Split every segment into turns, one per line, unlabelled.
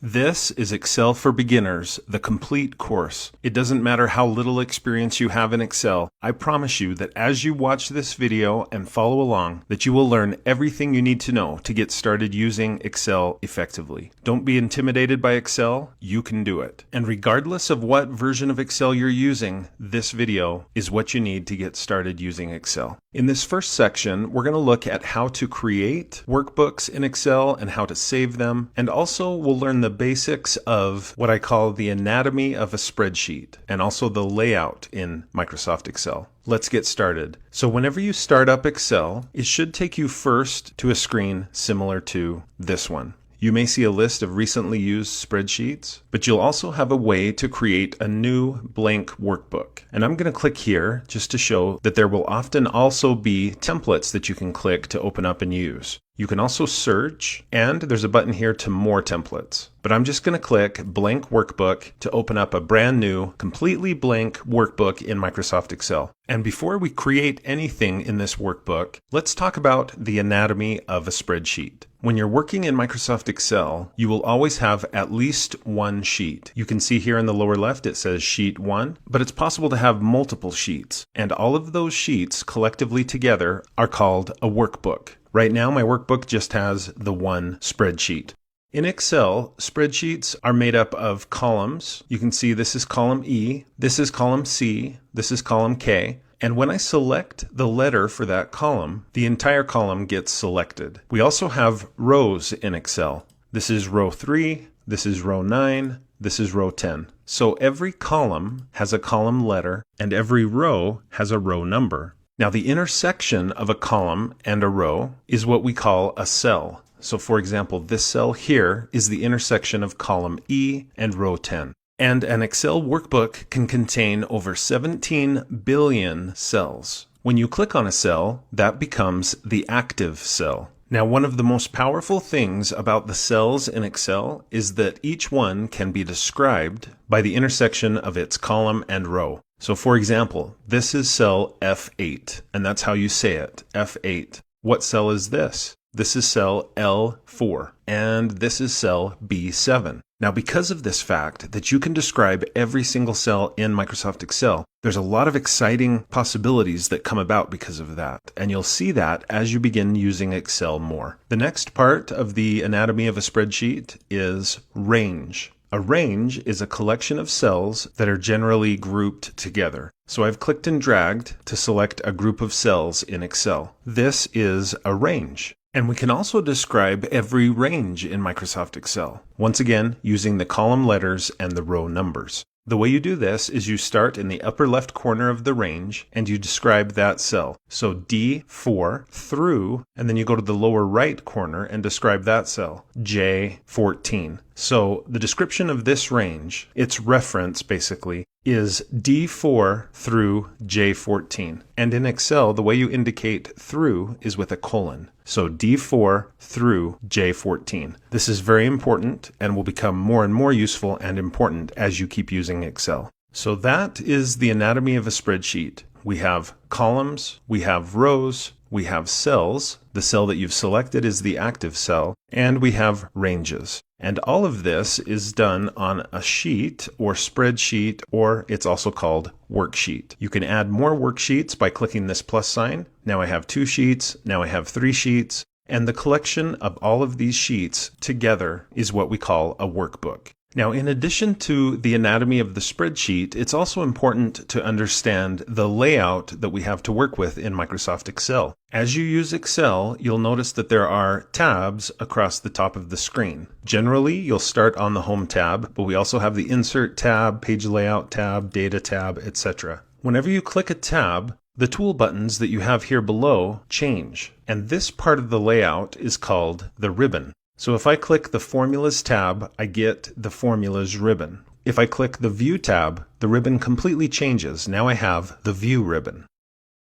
This is Excel for Beginners, the complete course. It doesn't matter how little experience you have in Excel. I promise you that as you watch this video and follow along, that you will learn everything you need to know to get started using Excel effectively. Don't be intimidated by Excel. You can do it. And regardless of what version of Excel you're using, this video is what you need to get started using Excel. In this first section, we're going to look at how to create workbooks in Excel and how to save them. And also we'll learn the basics of what I call the anatomy of a spreadsheet and also the layout in Microsoft Excel. Let's get started. So whenever you start up Excel, it should take you first to a screen similar to this one. You may see a list of recently used spreadsheets, but you'll also have a way to create a new blank workbook. And I'm going to click here just to show that there will often also be templates that you can click to open up and use. You can also search, and there's a button here to more templates. But I'm just going to click blank workbook to open up a brand new, completely blank workbook in Microsoft Excel. And before we create anything in this workbook, let's talk about the anatomy of a spreadsheet. When you're working in Microsoft Excel, you will always have at least one sheet. You can see here in the lower left it says sheet 1, but it's possible to have multiple sheets. And all of those sheets collectively together are called a workbook. Right now my workbook just has the one spreadsheet. In Excel, spreadsheets are made up of columns. You can see this is column E, this is column C, this is column K. And when I select the letter for that column, the entire column gets selected. We also have rows in Excel. This is row 3, this is row 9, this is row 10. So every column has a column letter and every row has a row number. Now the intersection of a column and a row is what we call a cell. So for example, this cell here is the intersection of column E and row 10. And an Excel workbook can contain over 17 billion cells. When you click on a cell, that becomes the active cell. Now, one of the most powerful things about the cells in Excel is that each one can be described by the intersection of its column and row. So for example, this is cell F8, and that's how you say it, F8. What cell is this? This is cell L4, and this is cell B7. Now, because of this fact that you can describe every single cell in Microsoft Excel, there's a lot of exciting possibilities that come about because of that. And you'll see that as you begin using Excel more. The next part of the anatomy of a spreadsheet is range. A range is a collection of cells that are generally grouped together. So I've clicked and dragged to select a group of cells in Excel. This is a range. And we can also describe every range in Microsoft Excel, once again using the column letters and the row numbers. The way you do this is you start in the upper left corner of the range and you describe that cell. So D4 through, and then you go to the lower right corner and describe that cell, J14. So the description of this range, its reference basically, is D4 through J14. And in Excel, the way you indicate through is with a colon. So D4 through J14. This is very important and will become more and more useful and important as you keep using Excel. So that is the anatomy of a spreadsheet. We have columns, we have rows, we have cells. The cell that you've selected is the active cell, and we have ranges. And all of this is done on a sheet or spreadsheet, or it's also called worksheet. You can add more worksheets by clicking this plus sign. Now I have 2 sheets, now I have 3 sheets, and the collection of all of these sheets together is what we call a workbook. Now, in addition to the anatomy of the spreadsheet, it's also important to understand the layout that we have to work with in Microsoft Excel. As you use Excel, you'll notice that there are tabs across the top of the screen. Generally, you'll start on the Home tab, but we also have the Insert tab, Page Layout tab, Data tab, etc. Whenever you click a tab, the tool buttons that you have here below change, and this part of the layout is called the ribbon. So if I click the Formulas tab, I get the Formulas ribbon. If I click the View tab, the ribbon completely changes. Now I have the View ribbon.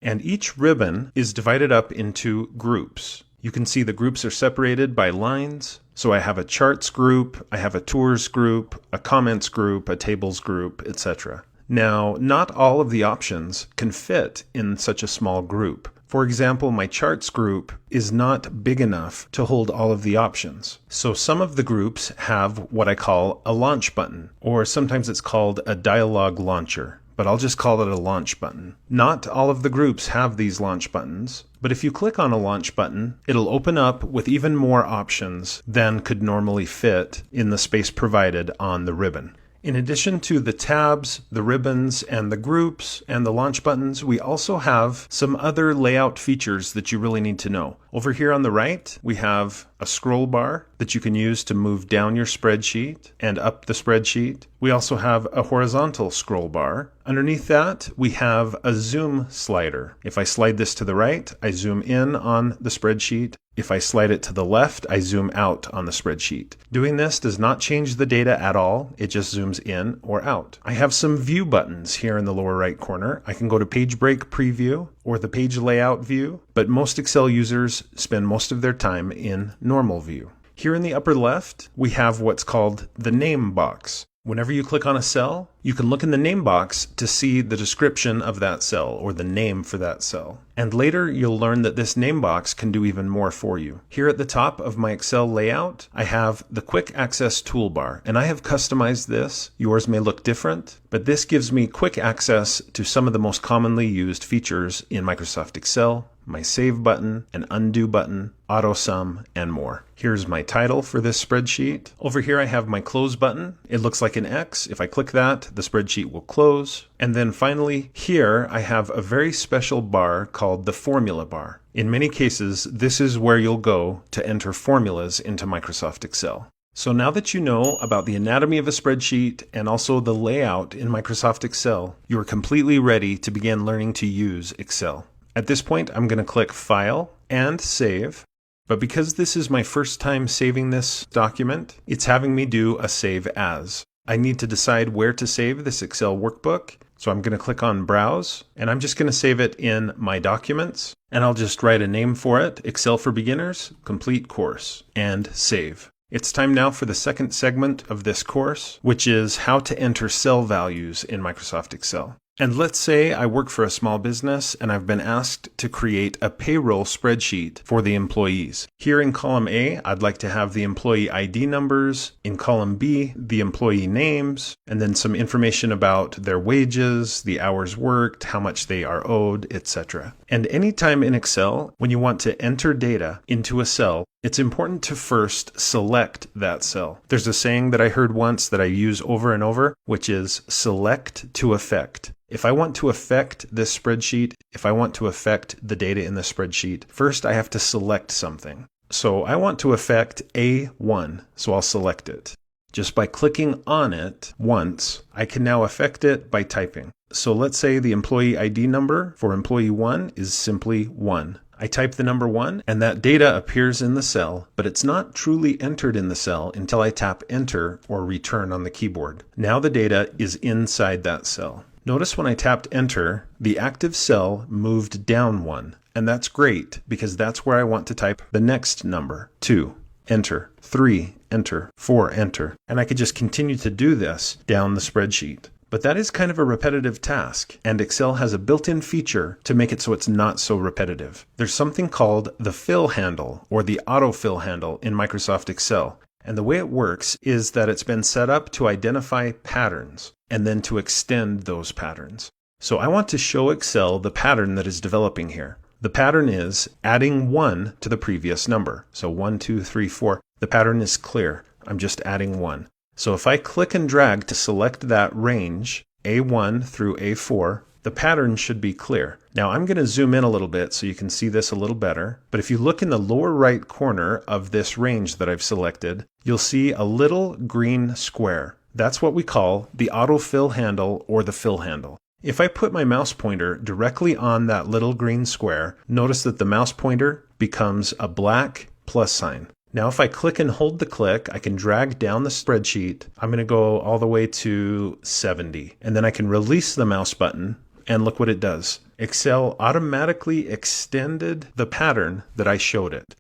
And each ribbon is divided up into groups. You can see the groups are separated by lines. So I have a Charts group, I have a Tours group, a Comments group, a Tables group, etc. Now, not all of the options can fit in such a small group. For example, my charts group is not big enough to hold all of the options. So some of the groups have what I call a launch button, or sometimes it's called a dialog launcher, but I'll just call it a launch button. Not all of the groups have these launch buttons, but if you click on a launch button, it'll open up with even more options than could normally fit in the space provided on the ribbon. In addition to the tabs, the ribbons, and the groups, and the launch buttons, we also have some other layout features that you really need to know. Over here on the right, we have a scroll bar that you can use to move down your spreadsheet and up the spreadsheet. We also have a horizontal scroll bar. Underneath that, we have a zoom slider. If I slide this to the right, I zoom in on the spreadsheet. If I slide it to the left, I zoom out on the spreadsheet. Doing this does not change the data at all. It just zooms in or out. I have some view buttons here in the lower right corner. I can go to page break preview or the page layout view, but most Excel users spend most of their time in normal view. Here in the upper left, we have what's called the name box. Whenever you click on a cell, you can look in the name box to see the description of that cell or the name for that cell. And later you'll learn that this name box can do even more for you. Here at the top of my Excel layout, I have the quick access toolbar, and I have customized this. Yours may look different, but this gives me quick access to some of the most commonly used features in Microsoft Excel: my save button, an undo button, auto sum, and more. Here's my title for this spreadsheet. Over here I have my close button. It looks like an X. If I click that, the spreadsheet will close. And then finally, here I have a very special bar called the formula bar. In many cases, this is where you'll go to enter formulas into Microsoft Excel. So now that you know about the anatomy of a spreadsheet and also the layout in Microsoft Excel, you are completely ready to begin learning to use Excel. At this point, I'm going to click File and Save. But because this is my first time saving this document, it's having me do a Save As. I need to decide where to save this Excel workbook. So I'm going to click on Browse, and I'm just going to save it in My Documents. And I'll just write a name for it: Excel for Beginners, Complete Course, and Save. It's time now for the second segment of this course, which is how to enter cell values in Microsoft Excel. And let's say I work for a small business and I've been asked to create a payroll spreadsheet for the employees. Here in column A, I'd like to have the employee ID numbers. In column B, the employee names, and then some information about their wages, the hours worked, how much they are owed, etc. And anytime in Excel, when you want to enter data into a cell, it's important to first select that cell. There's a saying that I heard once that I use over and over, which is select to affect. If I want to affect this spreadsheet, if I want to affect the data in the spreadsheet, first I have to select something. So I want to affect A1, so I'll select it. Just by clicking on it once, I can now affect it by typing. So let's say the employee ID number for employee 1 is simply 1. I type the number 1 and that data appears in the cell, but it's not truly entered in the cell until I tap Enter or Return on the keyboard. Now the data is inside that cell. Notice when I tapped Enter, the active cell moved down 1, and that's great because that's where I want to type the next number: 2, Enter, 3, Enter, 4, Enter, and I could just continue to do this down the spreadsheet. But that is kind of a repetitive task, and Excel has a built-in feature to make it so it's not so repetitive. There's something called the fill handle or the autofill handle in Microsoft Excel. And the way it works is that it's been set up to identify patterns and then to extend those patterns. So I want to show Excel the pattern that is developing here. The pattern is adding 1 to the previous number. So 1, 2, 3, 4. The pattern is clear. I'm just adding 1. So if I click and drag to select that range, A1 through A4, the pattern should be clear. Now I'm going to zoom in a little bit so you can see this a little better. But if you look in the lower right corner of this range that I've selected, you'll see a little green square. That's what we call the autofill handle or the fill handle. If I put my mouse pointer directly on that little green square, notice that the mouse pointer becomes a black plus sign. Now if I click and hold the click, I can drag down the spreadsheet. I'm going to go all the way to 70. And then I can release the mouse button, and look what it does. Excel automatically extended the pattern that I showed it.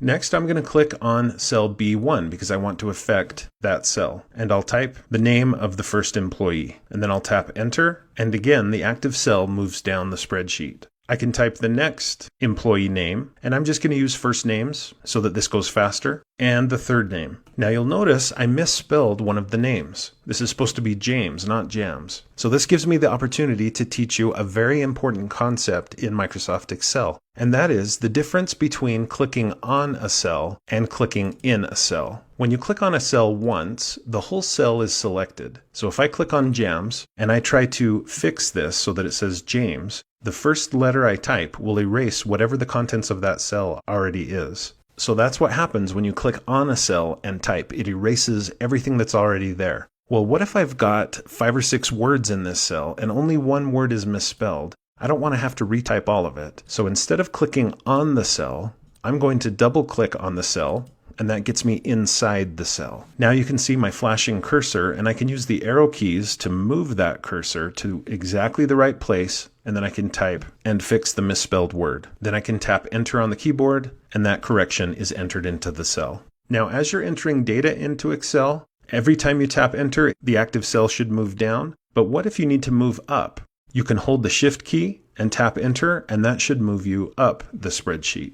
Next, I'm going to click on cell B1 because I want to affect that cell. And I'll type the name of the first employee. And then I'll tap Enter. And again, the active cell moves down the spreadsheet. I can type the next employee name, and I'm just going to use first names so that this goes faster, and the third name. Now you'll notice I misspelled one of the names. This is supposed to be James, not Jams. So this gives me the opportunity to teach you a very important concept in Microsoft Excel, and that is the difference between clicking on a cell and clicking in a cell. When you click on a cell once, the whole cell is selected. So if I click on Jams and I try to fix this so that it says James, the first letter I type will erase whatever the contents of that cell already is. So that's what happens when you click on a cell and type. It erases everything that's already there. Well, what if I've got 5 or 6 words in this cell and only one word is misspelled? I don't want to have to retype all of it. So instead of clicking on the cell, I'm going to double click on the cell, and that gets me inside the cell. Now you can see my flashing cursor, and I can use the arrow keys to move that cursor to exactly the right place, and then I can type and fix the misspelled word. Then I can tap enter on the keyboard, and that correction is entered into the cell. Now as you're entering data into Excel, every time you tap enter, the active cell should move down. But what if you need to move up? You can hold the shift key and tap enter, and that should move you up the spreadsheet.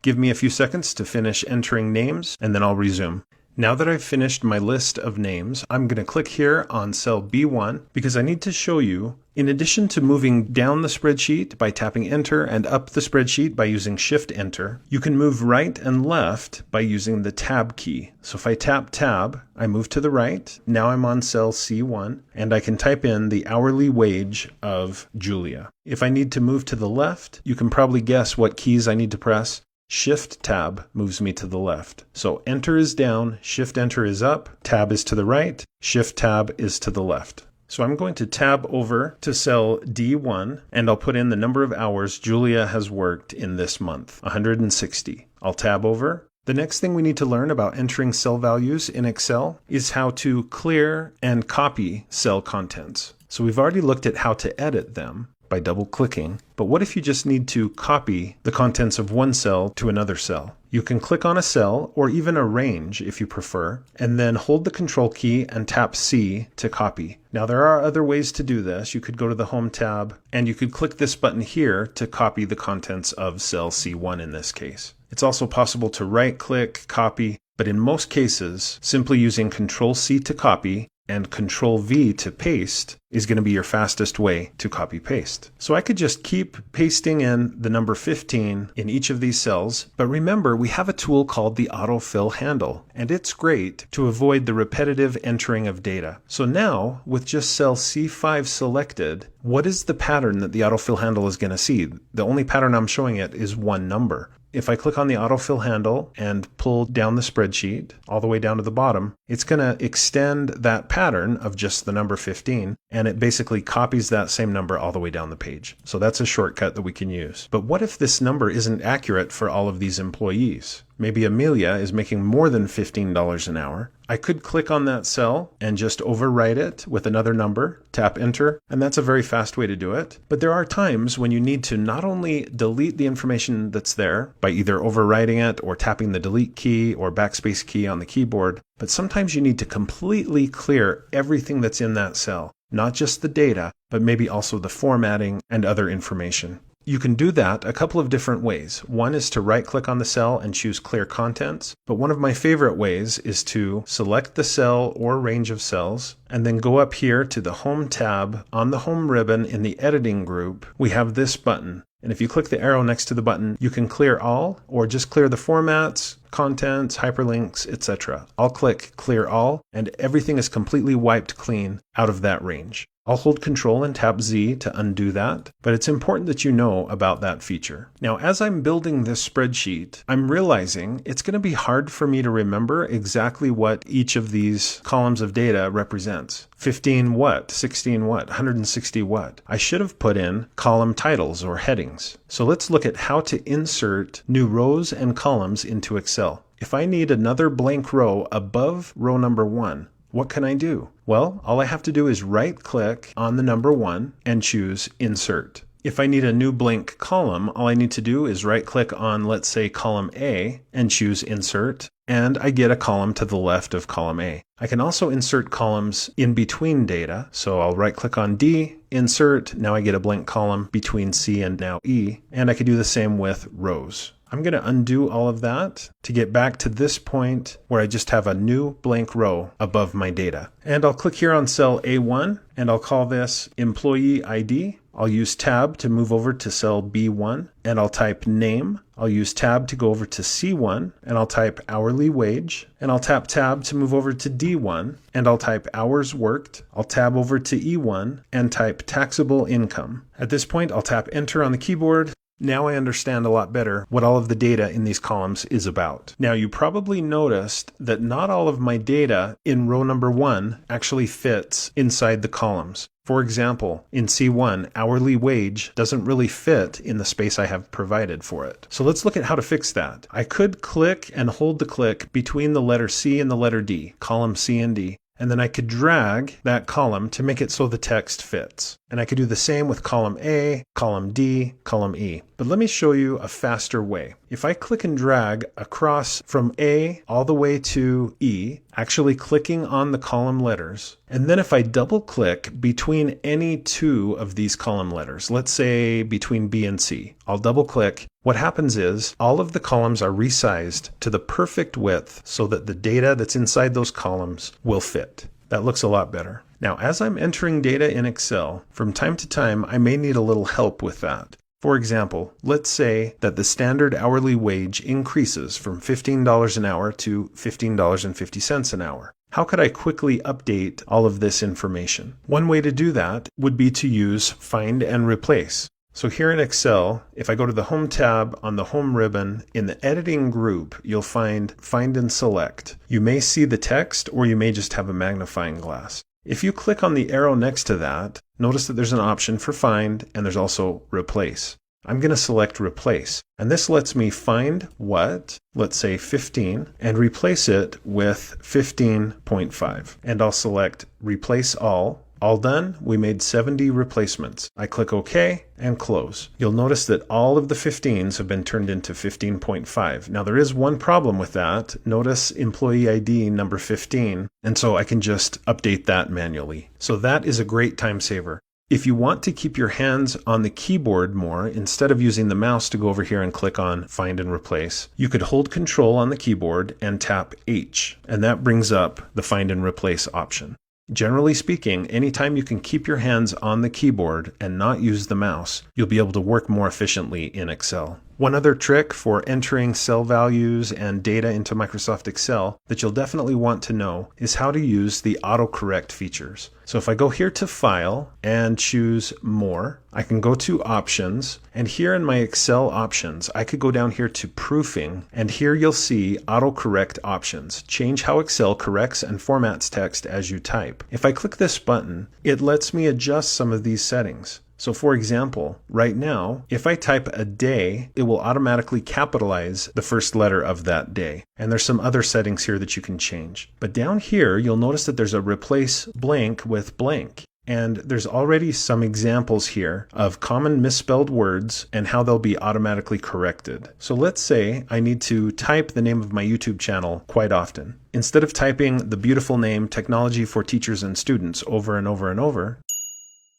Give me a few seconds to finish entering names, and then I'll resume. Now that I've finished my list of names, I'm going to click here on cell B1 because I need to show you, in addition to moving down the spreadsheet by tapping enter and up the spreadsheet by using shift enter, you can move right and left by using the tab key. So if I tap tab, I move to the right. Now I'm on cell C1 and I can type in the hourly wage of Julia. If I need to move to the left, you can probably guess what keys I need to press. Shift tab moves me to the left. So enter is down, shift enter is up, tab is to the right, shift tab is to the left. So I'm going to tab over to cell D1 and I'll put in the number of hours Julia has worked in this month, 160. I'll tab over. The next thing we need to learn about entering cell values in Excel is how to clear and copy cell contents. So we've already looked at how to edit them by double clicking, but what if you just need to copy the contents of one cell to another cell? You can click on a cell or even a range if you prefer, and then hold the control key and tap C to copy. Now there are other ways to do this. You could go to the Home tab and you could click this button here to copy the contents of cell C1 in this case. It's also possible to right click, copy, but in most cases, simply using Control C to copy and Control V to paste is going to be your fastest way to copy paste. So I could just keep pasting in the number 15 in each of these cells, but remember we have a tool called the autofill handle, and it's great to avoid the repetitive entering of data. So now with just cell C5 selected, what is the pattern that the autofill handle is going to see? The only pattern I'm showing it is one number. If I click on the autofill handle and pull down the spreadsheet all the way down to the bottom, it's going to extend that pattern of just the number 15, and it basically copies that same number all the way down the page. So that's a shortcut that we can use. But what if this number isn't accurate for all of these employees? Maybe Amelia is making more than $15 an hour. I could click on that cell and just overwrite it with another number, tap enter, and that's a very fast way to do it. But there are times when you need to not only delete the information that's there by either overwriting it or tapping the delete key or backspace key on the keyboard, but sometimes you need to completely clear everything that's in that cell, not just the data, but maybe also the formatting and other information. You can do that a couple of different ways. One is to right-click on the cell and choose Clear Contents, but one of my favorite ways is to select the cell or range of cells, and then go up here to the Home tab. On the Home ribbon in the Editing group, we have this button. And if you click the arrow next to the button, you can clear all, or just clear the formats, contents, hyperlinks, etc. I'll click Clear All, and everything is completely wiped clean out of that range. I'll hold Control and tap Z to undo that, but it's important that you know about that feature. Now, as I'm building this spreadsheet, I'm realizing it's going to be hard for me to remember exactly what each of these columns of data represents. 15 what? 16 what? 160 what? I should have put in column titles or headings. So let's look at how to insert new rows and columns into Excel. If I need another blank row above row number 1, what can I do? Well, all I have to do is right-click on the number 1 and choose Insert. If I need a new blank column, all I need to do is right-click on, let's say, column A and choose Insert, and I get a column to the left of column A. I can also insert columns in between data, so I'll right-click on D, Insert, now I get a blank column between C and now E, and I could do the same with rows. I'm going to undo all of that to get back to this point where I just have a new blank row above my data. And I'll click here on cell A1 and I'll call this Employee ID. I'll use Tab to move over to cell B1 and I'll type Name. I'll use Tab to go over to C1 and I'll type Hourly Wage. And I'll tap Tab to move over to D1 and I'll type Hours Worked. I'll tab over to E1 and type Taxable Income. At this point, I'll tap Enter on the keyboard. Now I understand a lot better what all of the data in these columns is about. Now you probably noticed that not all of my data in row number 1 actually fits inside the columns. For example, in C1, hourly wage doesn't really fit in the space I have provided for it. So let's look at how to fix that. I could click and hold the click between the letter C and the letter D, column C and D. And then I could drag that column to make it so the text fits. And I could do the same with column A, column D, column E. But let me show you a faster way. If I click and drag across from A all the way to E, actually clicking on the column letters, and then if I double click between any two of these column letters, let's say between B and C, I'll double click. What happens is all of the columns are resized to the perfect width so that the data that's inside those columns will fit. That looks a lot better. Now, as I'm entering data in Excel, from time to time, I may need a little help with that. For example, let's say that the standard hourly wage increases from $15 an hour to $15.50 an hour. How could I quickly update all of this information? One way to do that would be to use Find and Replace. So here in Excel, if I go to the Home tab on the Home ribbon, in the Editing group, you'll find Find and Select. You may see the text or you may just have a magnifying glass. If you click on the arrow next to that, notice that there's an option for Find and there's also Replace. I'm going to select Replace, and this lets me find what, let's say 15, and replace it with 15.5. And I'll select Replace All. All done, we made 70 replacements. I click OK and close. You'll notice that all of the 15s have been turned into 15.5. Now there is one problem with that. Notice employee ID number 15, and so I can just update that manually. So that is a great time saver. If you want to keep your hands on the keyboard more, instead of using the mouse to go over here and click on Find and Replace, you could hold Control on the keyboard and tap H, and that brings up the Find and Replace option. Generally speaking, anytime you can keep your hands on the keyboard and not use the mouse, you'll be able to work more efficiently in Excel. One other trick for entering cell values and data into Microsoft Excel that you'll definitely want to know is how to use the autocorrect features. So if I go here to File and choose More, I can go to Options, and here in my Excel options, I could go down here to Proofing, and here you'll see autocorrect options. Change how Excel corrects and formats text as you type. If I click this button, it lets me adjust some of these settings. So for example, right now, if I type a day, it will automatically capitalize the first letter of that day. And there's some other settings here that you can change. But down here, you'll notice that there's a replace blank with blank. And there's already some examples here of common misspelled words and how they'll be automatically corrected. So let's say I need to type the name of my YouTube channel quite often. Instead of typing the beautiful name Technology for Teachers and Students over and over and over,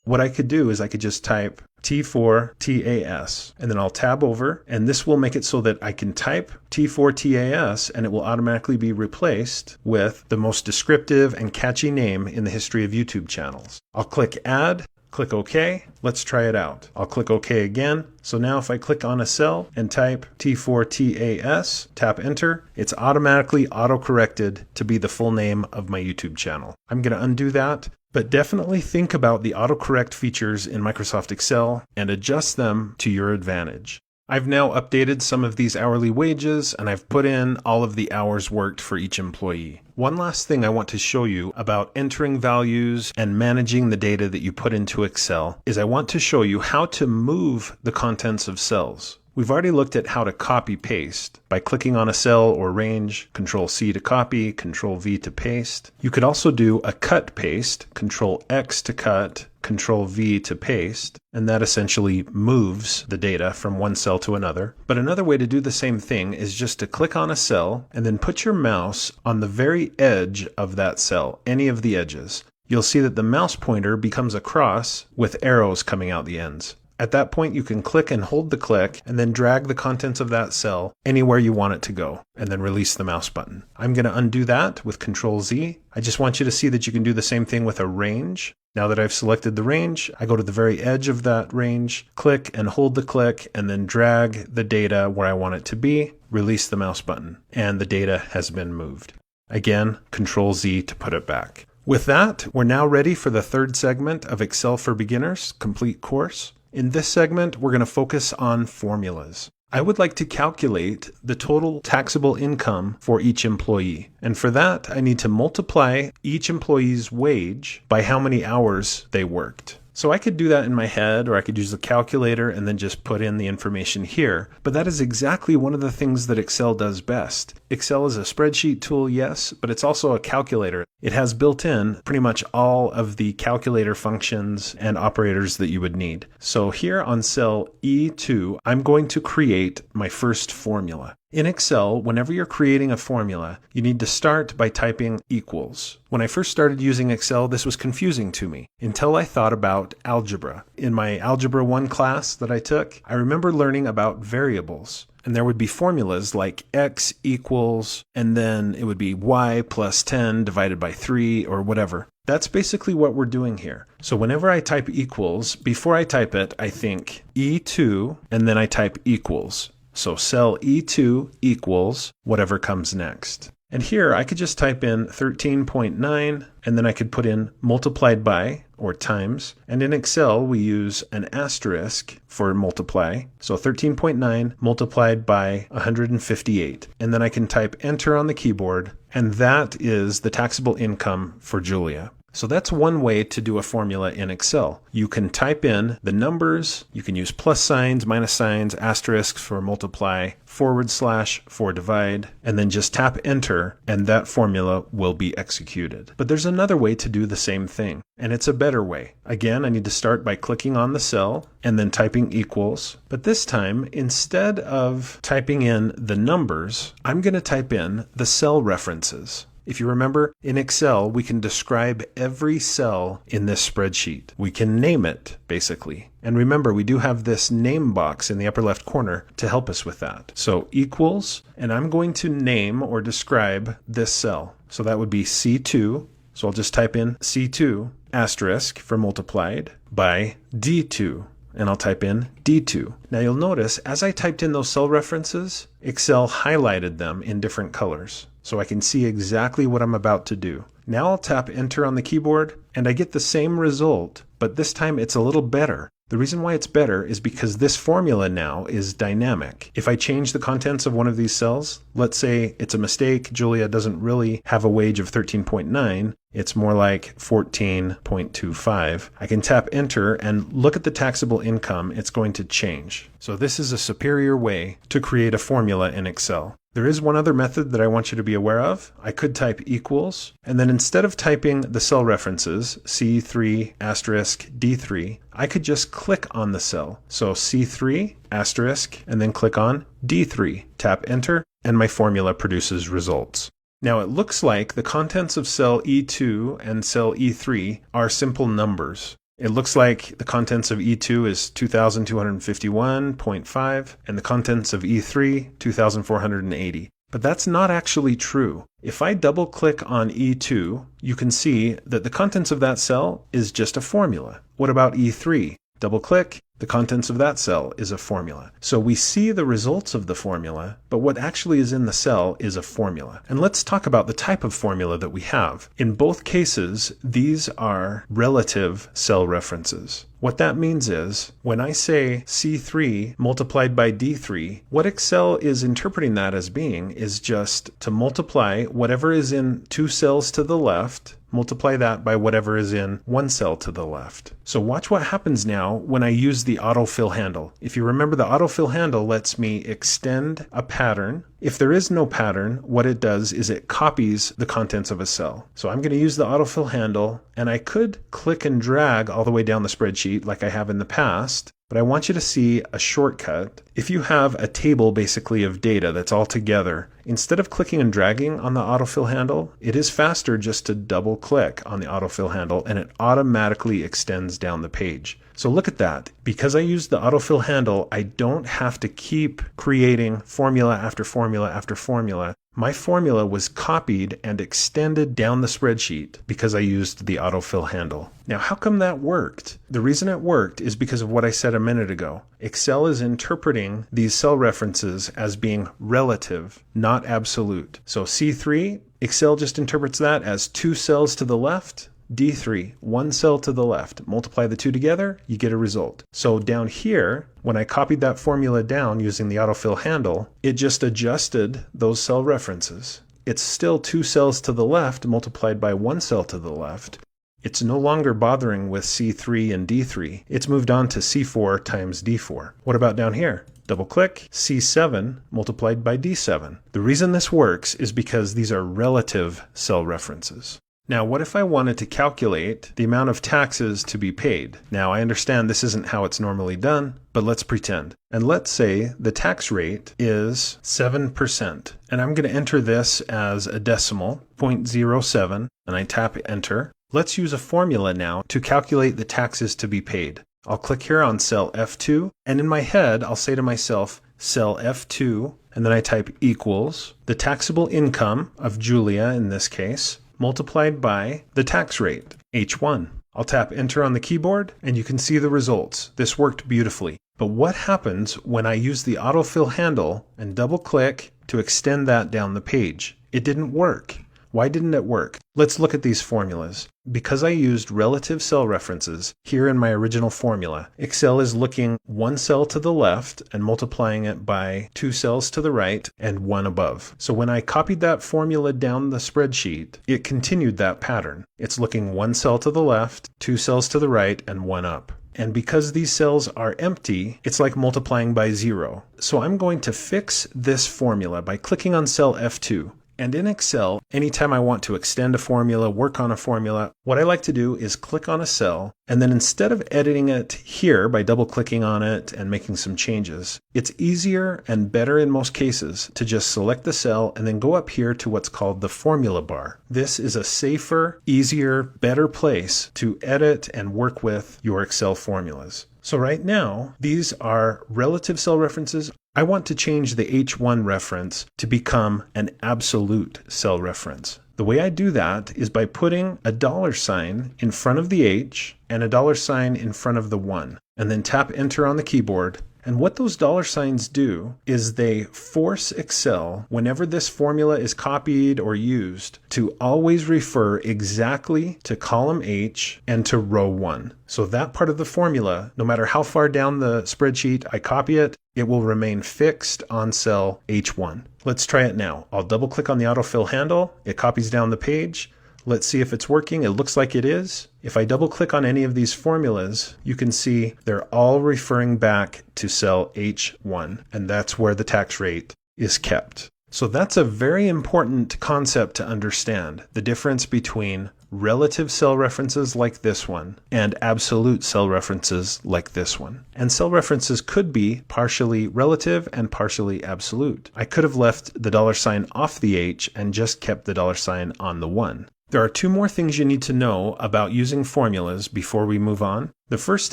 what I could do is I could just type T4TAS, and then I'll tab over, and this will make it so that I can type T4TAS and it will automatically be replaced with the most descriptive and catchy name in the history of YouTube channels. I'll click Add, click OK. Let's try it out. I'll click OK again. So now if I click on a cell and type T4TAS, tap Enter, it's automatically auto-corrected to be the full name of my YouTube channel. I'm going to undo that. But definitely think about the autocorrect features in Microsoft Excel and adjust them to your advantage. I've now updated some of these hourly wages and I've put in all of the hours worked for each employee. One last thing I want to show you about entering values and managing the data that you put into Excel is I want to show you how to move the contents of cells. We've already looked at how to copy paste by clicking on a cell or range, Control C to copy, Control V to paste. You could also do a cut paste, Control X to cut, Control V to paste, and that essentially moves the data from one cell to another. But another way to do the same thing is just to click on a cell and then put your mouse on the very edge of that cell, any of the edges. You'll see that the mouse pointer becomes a cross with arrows coming out the ends. At that point, you can click and hold the click and then drag the contents of that cell anywhere you want it to go and then release the mouse button. I'm going to undo that with Control Z. I just want you to see that you can do the same thing with a range. Now that I've selected the range, I go to the very edge of that range, click and hold the click, and then drag the data where I want it to be, release the mouse button, and the data has been moved. Again, Control Z to put it back. With that, we're now ready for the third segment of Excel for Beginners Complete Course. In this segment, we're going to focus on formulas. I would like to calculate the total taxable income for each employee. And for that, I need to multiply each employee's wage by how many hours they worked. So I could do that in my head, or I could use the calculator and then just put in the information here. But that is exactly one of the things that Excel does best. Excel is a spreadsheet tool, yes, but it's also a calculator. It has built in pretty much all of the calculator functions and operators that you would need. So here on cell E2, I'm going to create my first formula. In Excel, whenever you're creating a formula, you need to start by typing equals. When I first started using Excel, this was confusing to me until I thought about algebra. In my Algebra 1 class that I took, I remember learning about variables. And there would be formulas like x equals, and then it would be y plus 10 divided by 3 or whatever. That's basically what we're doing here. So whenever I type equals, before I type it, I think E2, and then I type equals. So cell E2 equals whatever comes next. And here I could just type in 13.9 and then I could put in multiplied by or times. And in Excel we use an asterisk for multiply. So 13.9 multiplied by 158. And then I can type enter on the keyboard, and that is the taxable income for Julia. So that's one way to do a formula in Excel. You can type in the numbers, you can use plus signs, minus signs, asterisks for multiply, forward slash for divide, and then just tap enter and that formula will be executed. But there's another way to do the same thing, and it's a better way. Again, I need to start by clicking on the cell and then typing equals. But this time, instead of typing in the numbers, I'm going to type in the cell references. If you remember, in Excel, we can describe every cell in this spreadsheet. We can name it, basically. And remember, we do have this name box in the upper left corner to help us with that. So equals, and I'm going to name or describe this cell. So that would be C2. So I'll just type in C2 asterisk for multiplied by D2. And I'll type in D2. Now you'll notice as I typed in those cell references, Excel highlighted them in different colors, so I can see exactly what I'm about to do. Now I'll tap enter on the keyboard and I get the same result, but this time it's a little better. The reason why it's better is because this formula now is dynamic. If I change the contents of one of these cells, let's say it's a mistake, Julia doesn't really have a wage of 13.9, it's more like 14.25. I can tap enter and look at the taxable income, it's going to change. So this is a superior way to create a formula in Excel. There is one other method that I want you to be aware of. I could type equals, and then instead of typing the cell references, C3 asterisk D3, I could just click on the cell. So C3 asterisk, and then click on D3. Tap enter, and my formula produces results. Now it looks like the contents of cell E2 and cell E3 are simple numbers. It looks like the contents of E2 is 2,251.5 and the contents of E3, 2,480. But that's not actually true. If I double click on E2, you can see that the contents of that cell is just a formula. What about E3? Double click, the contents of that cell is a formula. So we see the results of the formula, but what actually is in the cell is a formula. And let's talk about the type of formula that we have. In both cases, these are relative cell references. What that means is, when I say C3 multiplied by D3, what Excel is interpreting that as being is just to multiply whatever is in two cells to the left, multiply that by whatever is in one cell to the left. So watch what happens now when I use the autofill handle. If you remember, the autofill handle lets me extend a pattern. If there is no pattern, what it does is it copies the contents of a cell. So I'm going to use the autofill handle, and I could click and drag all the way down the spreadsheet like I have in the past, but I want you to see a shortcut. If you have a table basically of data that's all together, instead of clicking and dragging on the autofill handle, it is faster just to double click on the autofill handle and it automatically extends down the page. So look at that. Because I use the autofill handle, I don't have to keep creating formula after formula after formula. My formula was copied and extended down the spreadsheet because I used the autofill handle. Now, how come that worked? The reason it worked is because of what I said a minute ago. Excel is interpreting these cell references as being relative, not absolute. So C3, Excel just interprets that as 2 cells to the left. D3, 1 cell to the left. Multiply the two together, you get a result. So down here, when I copied that formula down using the autofill handle, it just adjusted those cell references. It's still 2 cells to the left multiplied by 1 cell to the left. It's no longer bothering with C3 and D3. It's moved on to C4 times D4. What about down here? Double click, C7 multiplied by D7. The reason this works is because these are relative cell references. Now, what if I wanted to calculate the amount of taxes to be paid? Now, I understand this isn't how it's normally done, but let's pretend. And let's say the tax rate is 7%. And I'm going to enter this as a decimal, 0.07, and I tap enter. Let's use a formula now to calculate the taxes to be paid. I'll click here on cell F2, and in my head, I'll say to myself, cell F2, and then I type equals the taxable income of Julia in this case, multiplied by the tax rate, H1. I'll tap enter on the keyboard and you can see the results. This worked beautifully. But what happens when I use the autofill handle and double click to extend that down the page? It didn't work. Why didn't it work? Let's look at these formulas. Because I used relative cell references here in my original formula, Excel is looking 1 cell to the left and multiplying it by 2 cells to the right and 1 above. So when I copied that formula down the spreadsheet, it continued that pattern. It's looking 1 cell to the left, 2 cells to the right, and 1 up. And because these cells are empty, it's like multiplying by 0. So I'm going to fix this formula by clicking on cell F2. And in Excel, anytime I want to extend a formula, work on a formula, what I like to do is click on a cell, and then instead of editing it here by double clicking on it and making some changes, it's easier and better in most cases to just select the cell and then go up here to what's called the formula bar. This is a safer, easier, better place to edit and work with your Excel formulas. So right now, these are relative cell references. I want to change the H1 reference to become an absolute cell reference. The way I do that is by putting a $sign in front of the H and a $sign in front of the 1, and then tap enter on the keyboard. And what those $signs do is they force Excel, whenever this formula is copied or used, to always refer exactly to column H and to row 1. So that part of the formula, no matter how far down the spreadsheet I copy it, it will remain fixed on cell H1. Let's try it now. I'll double click on the autofill handle. It copies down the page. Let's see if it's working. It looks like it is. If I double click on any of these formulas, you can see they're all referring back to cell H1, and that's where the tax rate is kept. So that's a very important concept to understand, the difference between relative cell references like this one and absolute cell references like this one. And cell references could be partially relative and partially absolute. I could have left the $sign off the H and just kept the $sign on the 1. There are 2 more things you need to know about using formulas before we move on. The first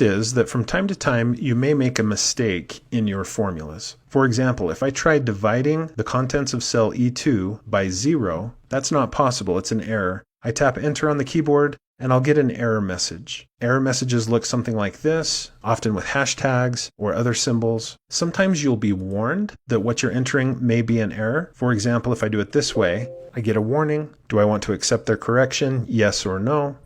is that from time to time, you may make a mistake in your formulas. For example, if I tried dividing the contents of cell E2 by 0, that's not possible. It's an error. I tap enter on the keyboard and I'll get an error message. Error messages look something like this, often with hashtags or other symbols. Sometimes you'll be warned that what you're entering may be an error. For example, if I do it this way, I get a warning. Do I want to accept their correction? Yes or no?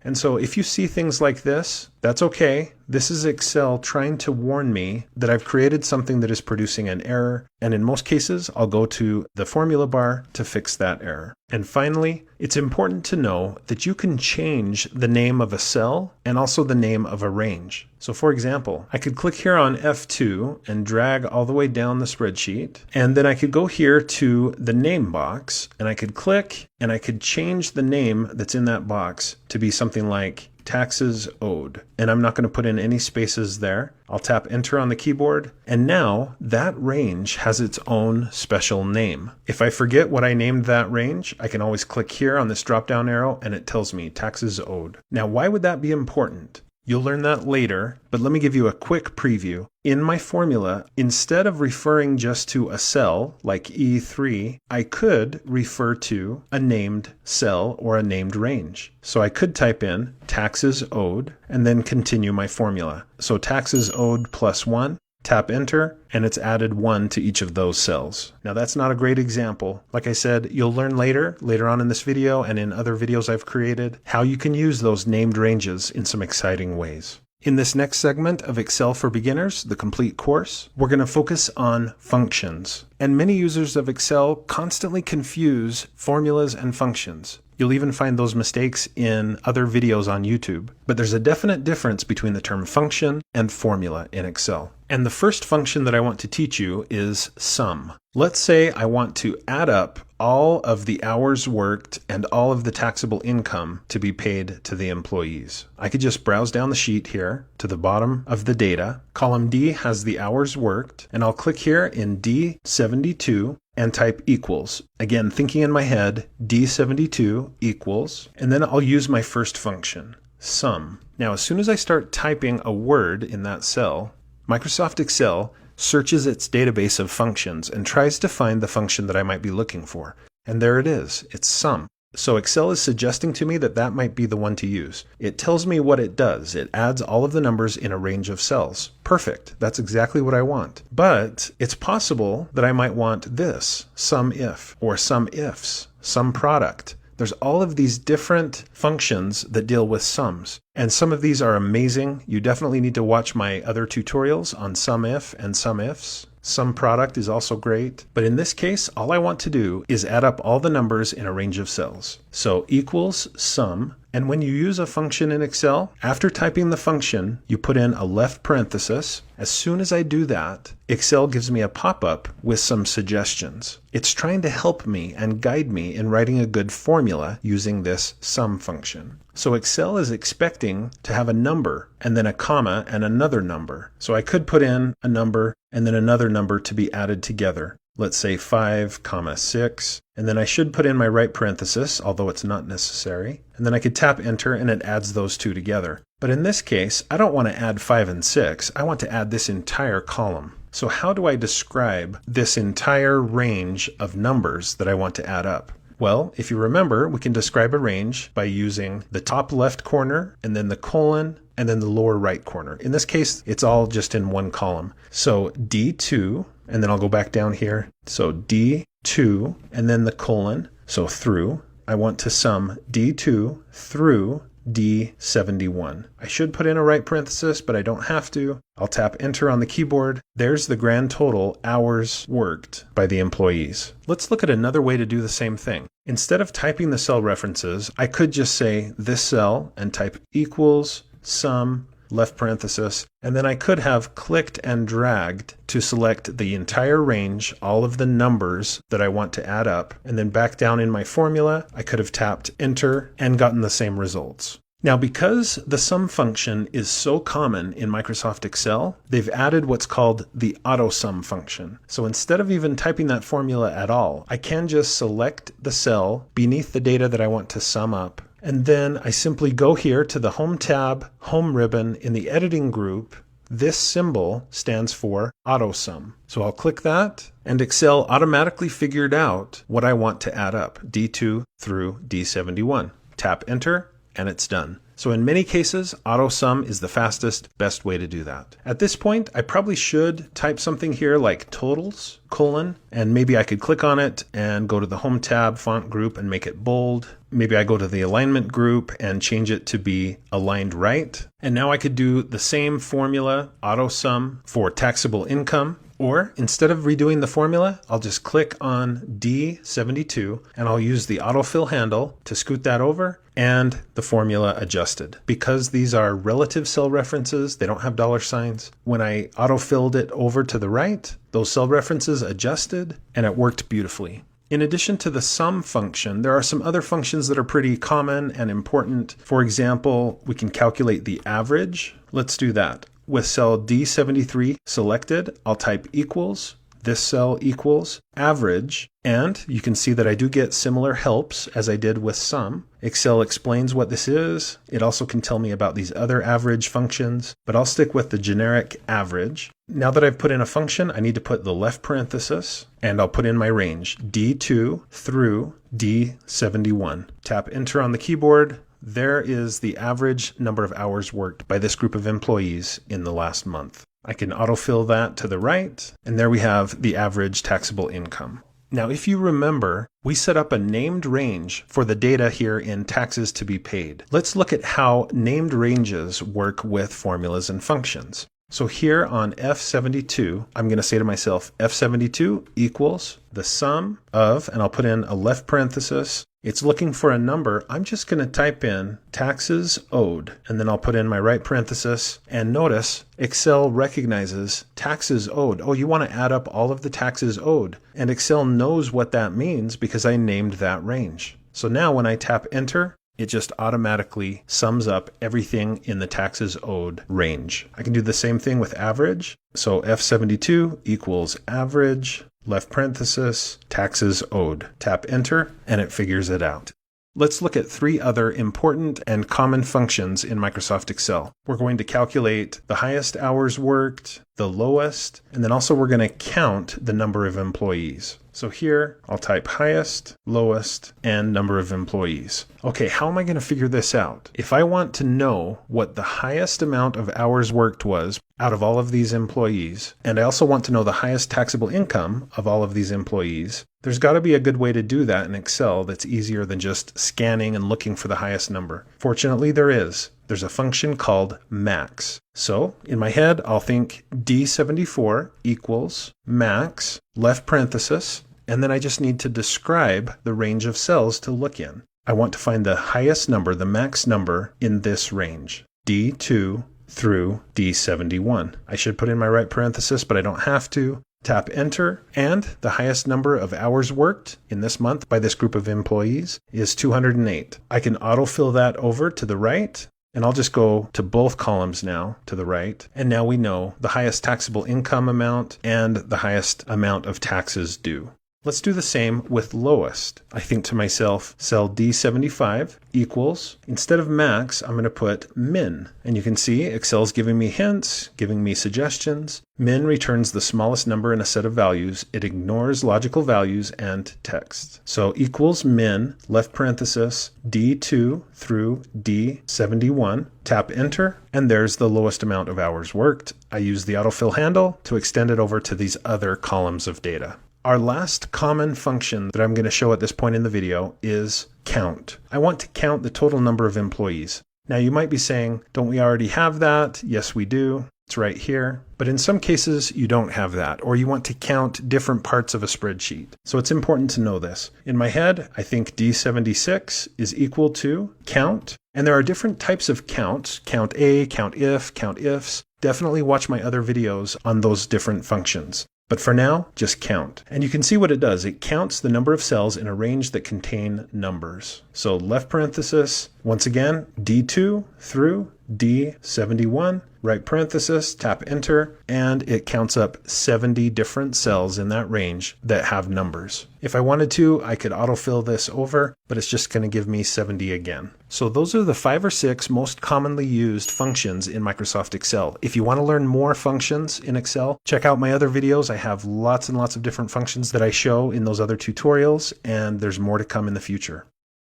And so if you see things like this, That's okay. This is Excel trying to warn me that I've created something that is producing an error, and in most cases, I'll go to the formula bar to fix that error. And finally, it's important to know that you can change the name of a cell and also the name of a range. So for example, I could click here on F2 and drag all the way down the spreadsheet, and then I could go here to the name box, and I could click, and I could change the name that's in that box to be something like taxes owed. And I'm not going to put in any spaces there. I'll tap enter on the keyboard, and now that range has its own special name. If I forget what I named that range, I can always click here on this drop down arrow and it tells me taxes owed. Now, why would that be important? You'll learn that later, but let me give you a quick preview. In my formula, instead of referring just to a cell like E3, I could refer to a named cell or a named range. So I could type in taxes owed and then continue my formula. So taxes owed plus 1. Tap enter, and it's added 1 to each of those cells. Now that's not a great example. Like I said, you'll learn later on in this video and in other videos I've created, how you can use those named ranges in some exciting ways. In this next segment of Excel for Beginners, the complete course, we're going to focus on functions. And many users of Excel constantly confuse formulas and functions. You'll even find those mistakes in other videos on YouTube. But there's a definite difference between the term function and formula in Excel. And the first function that I want to teach you is sum. Let's say I want to add up all of the hours worked and all of the taxable income to be paid to the employees. I could just browse down the sheet here to the bottom of the data. Column D has the hours worked, and I'll click here in D72 and type equals. Again, thinking in my head, D72 equals, and then I'll use my first function, sum. Now, as soon as I start typing a word in that cell, Microsoft Excel searches its database of functions and tries to find the function that I might be looking for. And there it is, it's sum. So Excel is suggesting to me that that might be the one to use. It tells me what it does. It adds all of the numbers in a range of cells. Perfect. That's exactly what I want. But it's possible that I might want this, sum if, or sum ifs, sum product. There's all of these different functions that deal with sums. And some of these are amazing. You definitely need to watch my other tutorials on sum if and sum ifs. Sum product is also great. But in this case, all I want to do is add up all the numbers in a range of cells. So equals sum. And when you use a function in Excel, after typing the function, you put in a left parenthesis. As soon as I do that, Excel gives me a pop-up with some suggestions. It's trying to help me and guide me in writing a good formula using this sum function. So Excel is expecting to have a number and then a comma and another number. So I could put in a number and then another number to be added together. Let's say 5, 6, and then I should put in my right parenthesis, although it's not necessary. And then I could tap enter and it adds those two together. But in this case, I don't want to add 5 and 6. I want to add this entire column. So how do I describe this entire range of numbers that I want to add up? Well, if you remember, we can describe a range by using the top left corner and then the colon and then the lower right corner. In this case, it's all just in one column. So D2, and then I'll go back down here. So D2 and then the colon, so through. I want to sum D2 through D71. I should put in a right parenthesis, but I don't have to. I'll tap enter on the keyboard. There's the grand total hours worked by the employees. Let's look at another way to do the same thing. Instead of typing the cell references, I could just say this cell and type equals sum left parenthesis, and then I could have clicked and dragged to select the entire range, all of the numbers that I want to add up, and then back down in my formula, I could have tapped enter and gotten the same results. Now, because the sum function is so common in Microsoft Excel, they've added what's called the AutoSum function. So instead of even typing that formula at all, I can just select the cell beneath the data that I want to sum up, and then I simply go here to the Home tab, Home ribbon. In the Editing group, this symbol stands for AutoSum. So I'll click that, and Excel automatically figured out what I want to add up, D2 through D71. Tap Enter, and it's done. So in many cases, auto sum is the fastest, best way to do that. At this point, I probably should type something here like totals, colon, and maybe I could click on it and go to the Home tab, font group, and make it bold. Maybe I go to the alignment group and change it to be aligned right. And now I could do the same formula, auto sum, for taxable income. Or instead of redoing the formula, I'll just click on D72 and I'll use the autofill handle to scoot that over and the formula adjusted. Because these are relative cell references, they don't have dollar signs. When I autofilled it over to the right, those cell references adjusted and it worked beautifully. In addition to the sum function, there are some other functions that are pretty common and important. For example, we can calculate the average. Let's do that. With cell D73 selected, I'll type equals, this cell equals average, and you can see that I do get similar helps as I did with sum. Excel explains what this is. It also can tell me about these other average functions, but I'll stick with the generic average. Now that I've put in a function, I need to put the left parenthesis, and I'll put in my range, D2 through D71. Tap enter on the keyboard. There is the average number of hours worked by this group of employees in the last month. I can autofill that to the right, and there we have the average taxable income. Now, if you remember, we set up a named range for the data here in taxes to be paid. Let's look at how named ranges work with formulas and functions. So here on F72, I'm going to say to myself, F72 equals the sum of, and I'll put in a left parenthesis. It's looking for a number. I'm just going to type in taxes owed, and then I'll put in my right parenthesis. And notice Excel recognizes taxes owed. Oh, you want to add up all of the taxes owed. And Excel knows what that means because I named that range. So now when I tap enter, it just automatically sums up everything in the taxes owed range. I can do the same thing with average. So F72 equals average, left parenthesis, taxes owed. Tap enter, and it figures it out. Let's look at three other important and common functions in Microsoft Excel. We're going to calculate the highest hours worked, the lowest, and then also we're going to count the number of employees. So here, I'll type highest, lowest, and number of employees. Okay, how am I going to figure this out? If I want to know what the highest amount of hours worked was out of all of these employees, and I also want to know the highest taxable income of all of these employees, there's got to be a good way to do that in Excel that's easier than just scanning and looking for the highest number. Fortunately, there is. There's a function called max. So in my head, I'll think D74 equals max, left parenthesis, and then I just need to describe the range of cells to look in. I want to find the highest number, the max number in this range, D2 through D71. I should put in my right parenthesis, but I don't have to. Tap enter, and the highest number of hours worked in this month by this group of employees is 208. I can autofill that over to the right, and I'll just go to both columns now to the right. And now we know the highest taxable income amount and the highest amount of taxes due. Let's do the same with lowest. I think to myself, cell D75 equals, instead of max, I'm going to put min. And you can see Excel's giving me hints, giving me suggestions. Min returns the smallest number in a set of values. It ignores logical values and text. So equals min, left parenthesis, D2 through D71. Tap enter, and there's the lowest amount of hours worked. I use the autofill handle to extend it over to these other columns of data. Our last common function that I'm going to show at this point in the video is count. I want to count the total number of employees. Now you might be saying, don't we already have that? Yes, we do. It's right here. But in some cases, you don't have that, or you want to count different parts of a spreadsheet. So it's important to know this. In my head, I think D76 is equal to count. And there are different types of counts. Count A, count ifs. Definitely watch my other videos on those different functions. But for now, just count. And you can see what it does. It counts the number of cells in a range that contain numbers. So left parenthesis, once again, D2 through D71, right parenthesis, tap enter, and it counts up 70 different cells in that range that have numbers. If I wanted to, I could autofill this over, but it's just going to give me 70 again. So those are the 5 or 6 most commonly used functions in Microsoft Excel. If you want to learn more functions in Excel, check out my other videos. I have lots and lots of different functions that I show in those other tutorials, and there's more to come in the future.